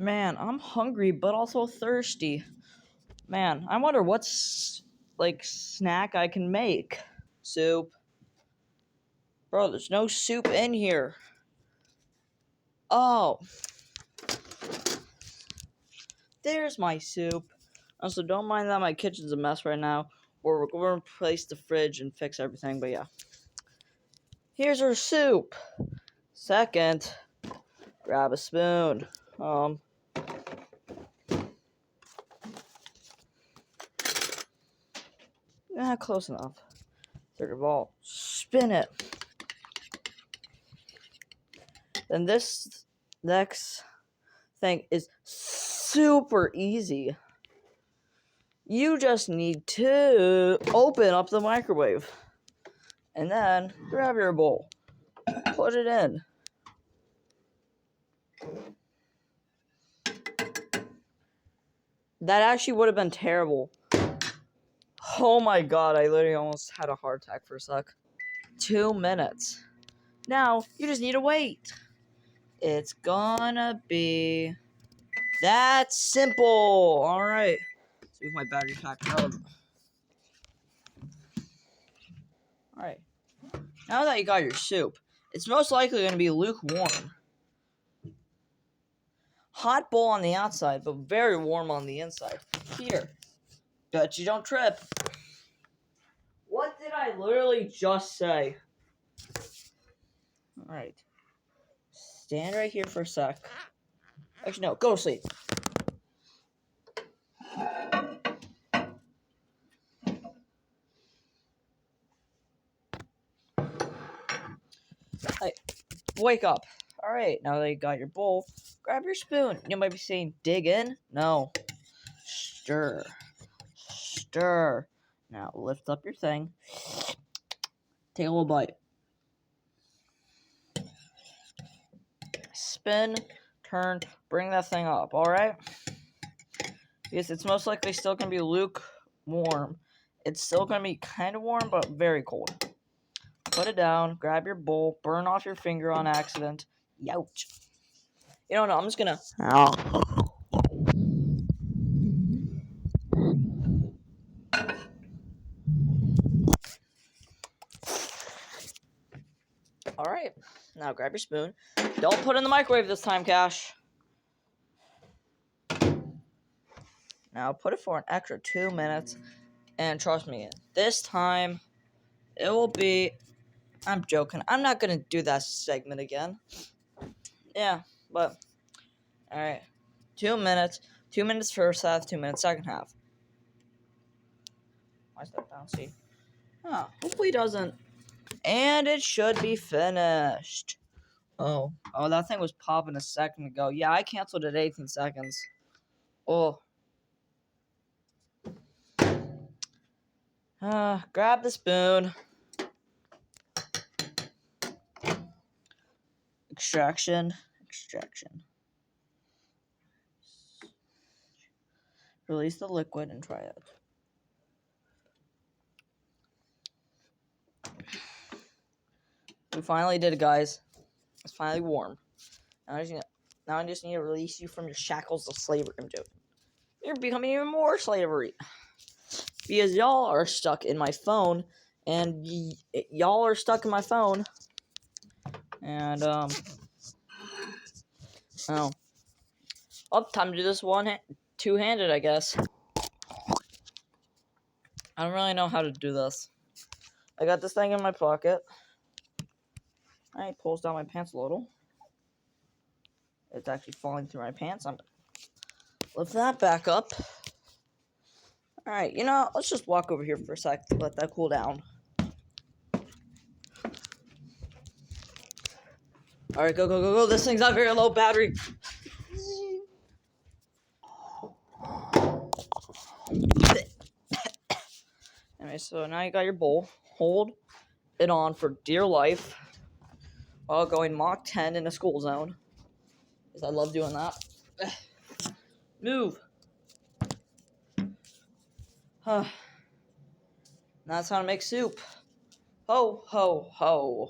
Man, I'm hungry but also thirsty. Man, I wonder what's like snack I can make. Soup. Bro, there's no soup in here. Oh, there's my soup. Also, don't mind that my kitchen's a mess right now. Or we're going to replace the fridge and fix everything, but yeah. Here's our soup. Second, grab a spoon. Close enough. Third of all, spin it. Then this next thing is super easy. You just need to open up the microwave. And then grab your bowl. Put it in. That actually would have been terrible. Oh my god, I literally almost had a heart attack for a sec. 2 minutes. Now, you just need to wait. It's gonna be that simple. Alright. Let's move my battery pack out. Alright. Now that you got your soup, it's most likely going to be lukewarm. Hot bowl on the outside, but very warm on the inside. Here. Bet you don't trip. What did I literally just say? Alright. Stand right here for a sec. Actually, no. Go to sleep. Hey, wake up. Alright, now that you got your bowl, grab your spoon. You might be saying, dig in? No. Stir. Stir. Now, lift up your thing. Take a little bite. Spin, turn, bring that thing up, alright? Because it's most likely still going to be lukewarm. It's still going to be kind of warm, but very cold. Put it down, grab your bowl, burn off your finger on accident. Youch. You don't know, I'm just going to... Alright, now grab your spoon. Don't put it in the microwave this time, Cash. Now put it for an extra 2 minutes. And trust me, this time, it will be... I'm joking. I'm not going to do that segment again. Yeah, but... Alright. 2 minutes. 2 minutes first half, 2 minutes second half. Why is that down? See? Oh, hopefully it doesn't. And it should be finished. Oh, that thing was popping a second ago. Yeah, I canceled at 18 seconds. Oh. Grab the spoon. Extraction. Release the liquid and try it. We finally did it, guys. It's finally warm. Now I just need to release you from your shackles of slavery. I'm joking. You're becoming even more slavery. Because y'all are stuck in my phone. And y'all are stuck in my phone. And, time to do this two-handed, I guess. I don't really know how to do this. I got this thing in my pocket. Alright, pulls down my pants a little. It's actually falling through my pants. I'm lift that back up. Alright, let's just walk over here for a sec to let that cool down. Alright, go. This thing's not very low battery. Anyway, so now you got your bowl. Hold it on for dear life while going Mach 10 in a school zone. Because I love doing that. Move. That's how to make soup. Ho, ho, ho.